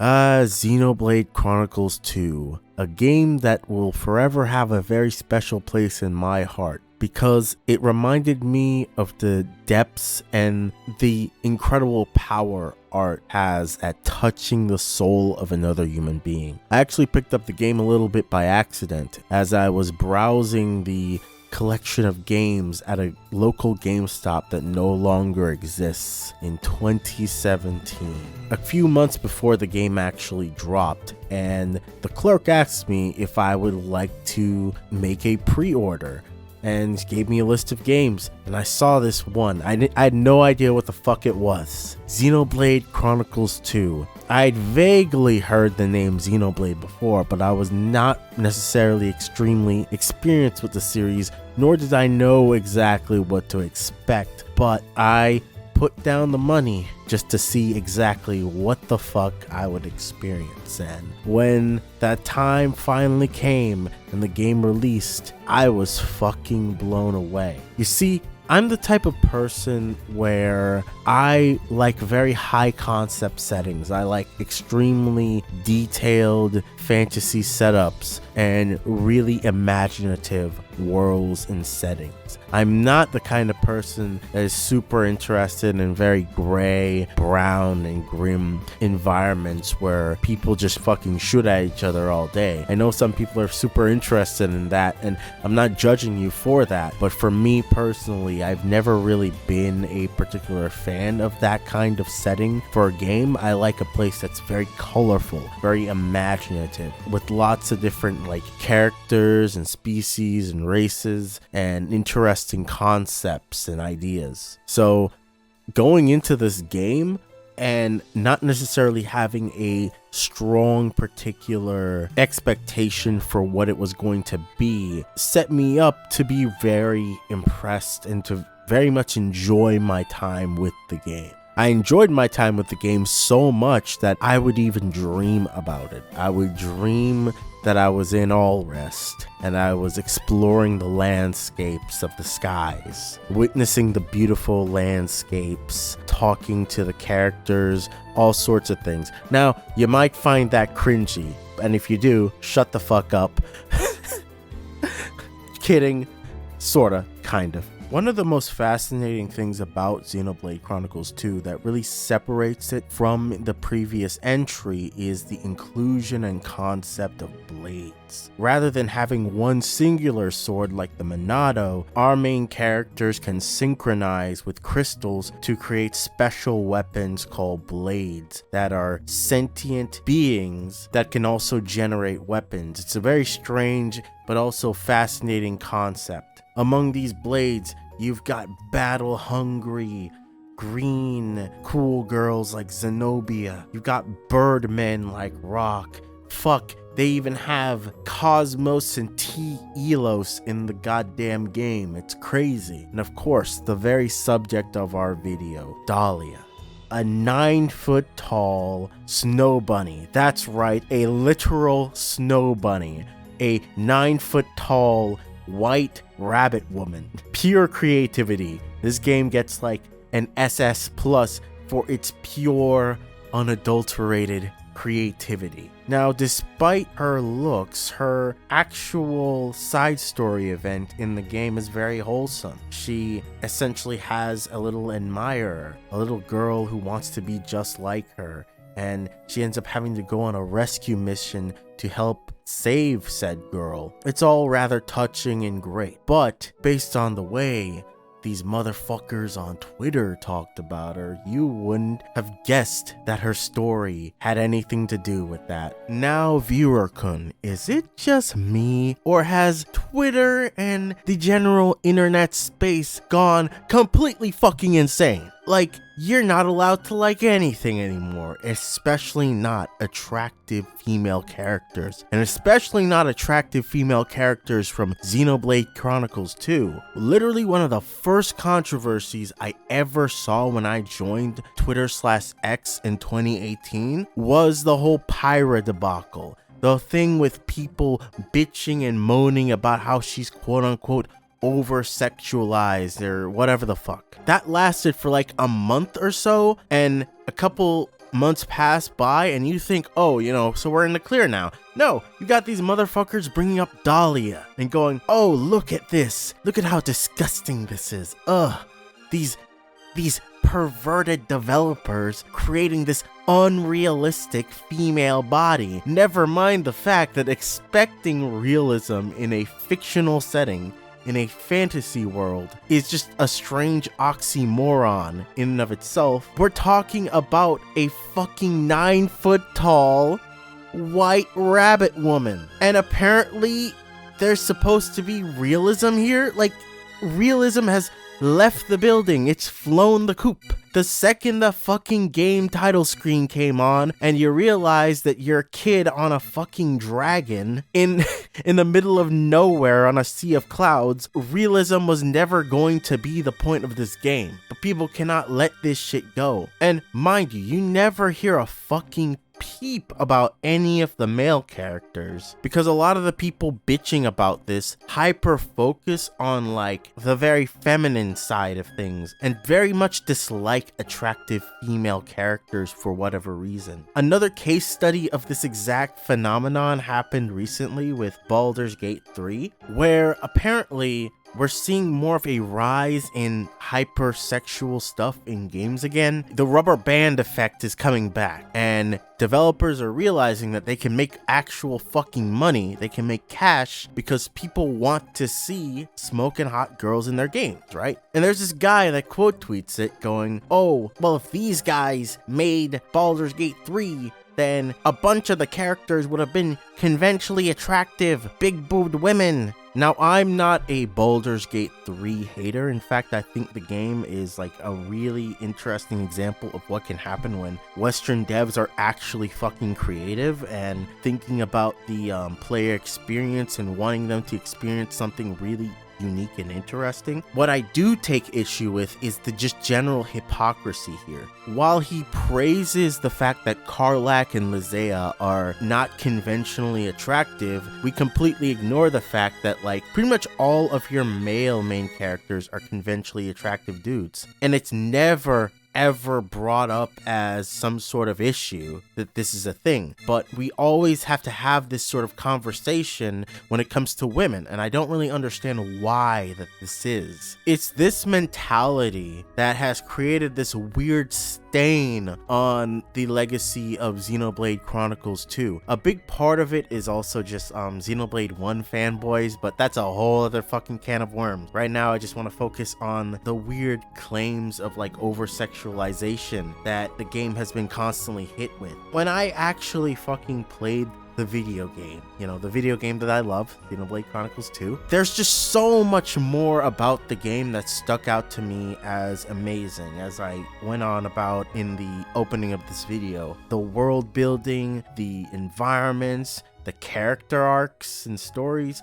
Xenoblade Chronicles 2, a game that will forever have a very special place in my heart because it reminded me of the depths and the incredible power art has at touching the soul of another human being. I actually picked up the game a little bit by accident as I was browsing the collection of games at a local GameStop that no longer exists in 2017. A few months before the game actually dropped, and the clerk asked me if I would like to make a pre-order and gave me a list of games, and I saw this one. I had no idea what the fuck it was. Xenoblade Chronicles 2. I had vaguely heard the name Xenoblade before, but I was not necessarily extremely experienced with the series, nor did I know exactly what to expect, but I put down the money just to see exactly what the fuck I would experience. And when that time finally came and the game released, I was fucking blown away. You see, I'm the type of person where I like very high concept settings. I like extremely detailed fantasy setups and really imaginative worlds and settings. I'm not the kind of person that is super interested in very gray, brown, and grim environments where people just fucking shoot at each other all day. I know some people are super interested in that, and I'm not judging you for that, but for me personally, I've never really been a particular fan of that kind of setting for a game. I like a place that's very colorful, very imaginative, with lots of different like characters and species and races and interesting concepts and ideas. So going into this game and not necessarily having a strong particular expectation for what it was going to be set me up to be very impressed and to very much enjoy my time with the game. I enjoyed my time with the game so much that I would even dream about it. I would dream that I was in Allrest and I was exploring the landscapes of the skies, witnessing the beautiful landscapes, talking to the characters, all sorts of things. Now, you might find that cringy, and if you do, shut the fuck up. Kidding. Sorta, kind of. One of the most fascinating things about Xenoblade Chronicles 2 that really separates it from the previous entry is the inclusion and concept of blades. Rather than having one singular sword like the Monado, our main characters can synchronize with crystals to create special weapons called blades that are sentient beings that can also generate weapons. It's a very strange but also fascinating concept. Among these blades, you've got battle-hungry, green, cool girls like Zenobia. You've got birdmen like Rock. Fuck, they even have Cosmos and T-Elos in the goddamn game. It's crazy. And of course, the very subject of our video, Dahlia. A 9-foot-tall snow bunny. That's right, a literal snow bunny. A 9-foot-tall white rabbit woman. Pure creativity. This game gets like an SS plus for its pure, unadulterated creativity. Now, despite her looks, her actual side story event in the game is very wholesome. She essentially has a little admirer, a little girl who wants to be just like her, and she ends up having to go on a rescue mission to help save said girl. It's all rather touching and great, but based on the way these motherfuckers on Twitter talked about her, you wouldn't have guessed that her story had anything to do with that. Now, viewer-kun, is it just me, or has Twitter and the general internet space gone completely fucking insane? Like, you're not allowed to like anything anymore, especially not attractive female characters, and especially not attractive female characters from Xenoblade Chronicles 2. Literally one of the first controversies I ever saw when I joined Twitter/X in 2018 was the whole Pyra debacle. The thing with people bitching and moaning about how she's quote-unquote over-sexualized or whatever the fuck. That lasted for like a month or so, and a couple months pass by and you think, oh, so we're in the clear now. No, you got these motherfuckers bringing up Dahlia and going, oh, look at this. Look at how disgusting this is. These perverted developers creating this unrealistic female body. Never mind the fact that expecting realism in a fictional setting, in a fantasy world, is just a strange oxymoron in and of itself. We're talking about a fucking 9-foot tall white rabbit woman. And apparently there's supposed to be realism here? Like, realism has left the building. It's flown the coop. The second the fucking game title screen came on and you realize that you're a kid on a fucking dragon in the middle of nowhere on a sea of clouds, realism was never going to be the point of this game. But people cannot let this shit go. And mind you never hear a fucking peep about any of the male characters, because a lot of the people bitching about this hyper focus on like the very feminine side of things and very much dislike attractive female characters for whatever reason. Another case study of this exact phenomenon happened recently with Baldur's Gate 3, where apparently we're seeing more of a rise in hypersexual stuff in games again. The rubber band effect is coming back, and developers are realizing that they can make actual fucking money. They can make cash because people want to see smoking hot girls in their games, right? And there's this guy that quote tweets it going, oh, well, if these guys made Baldur's Gate 3, then a bunch of the characters would have been conventionally attractive, big-boobed women. Now, I'm not a Baldur's Gate 3 hater. In fact, I think the game is like a really interesting example of what can happen when Western devs are actually fucking creative and thinking about the player experience and wanting them to experience something really unique and interesting. What I do take issue with is the just general hypocrisy here. While he praises the fact that Karlach and Lizea are not conventionally attractive, we completely ignore the fact that like pretty much all of your male main characters are conventionally attractive dudes, and it's never ever brought up as some sort of issue that this is a thing. But we always have to have this sort of conversation when it comes to women, and I don't really understand why that this is. It's this mentality that has created this weird stain on the legacy of Xenoblade Chronicles 2. A big part of it is also just Xenoblade 1 fanboys, but that's a whole other fucking can of worms. Right now I just want to focus on the weird claims of like over-sexualization that the game has been constantly hit with. When I actually fucking played the video game, the video game that I love, Xenoblade Chronicles 2, there's just so much more about the game that stuck out to me as amazing, as I went on about in the opening of this video. The world building, the environments, the character arcs and stories.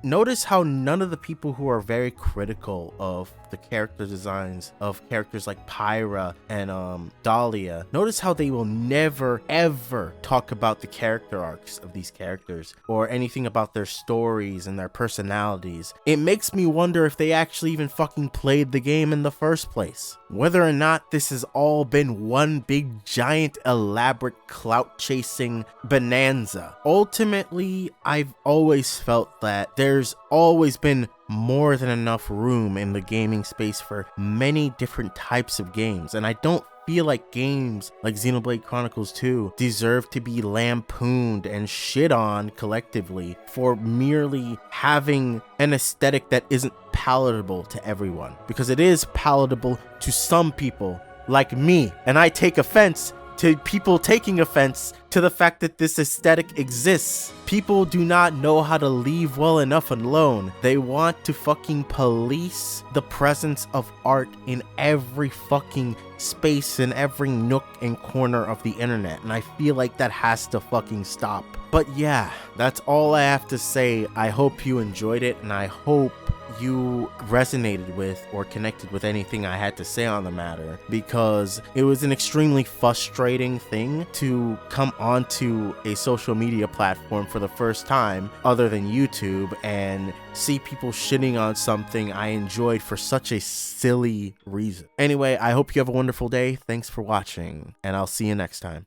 Notice how none of the people who are very critical of the character designs of characters like Pyra and Dahlia, notice how they will never ever talk about the character arcs of these characters or anything about their stories and their personalities. It makes me wonder if they actually even fucking played the game in the first place. Whether or not this has all been one big giant elaborate clout chasing bonanza. Ultimately, I've always felt that there's always been more than enough room in the gaming space for many different types of games, and I don't feel like games like Xenoblade Chronicles 2 deserve to be lampooned and shit on collectively for merely having an aesthetic that isn't palatable to everyone, because it is palatable to some people like me, and I take offense to people taking offense to the fact that this aesthetic exists. People do not know how to leave well enough alone. They want to fucking police the presence of art in every fucking space, in every nook and corner of the internet, and I feel like that has to fucking stop. But yeah, that's all I have to say. I hope you enjoyed it, and I hope you resonated with or connected with anything I had to say on the matter, because it was an extremely frustrating thing to come onto a social media platform for the first time other than YouTube and see people shitting on something I enjoyed for such a silly reason. Anyway, I hope you have a wonderful day. Thanks for watching, and I'll see you next time.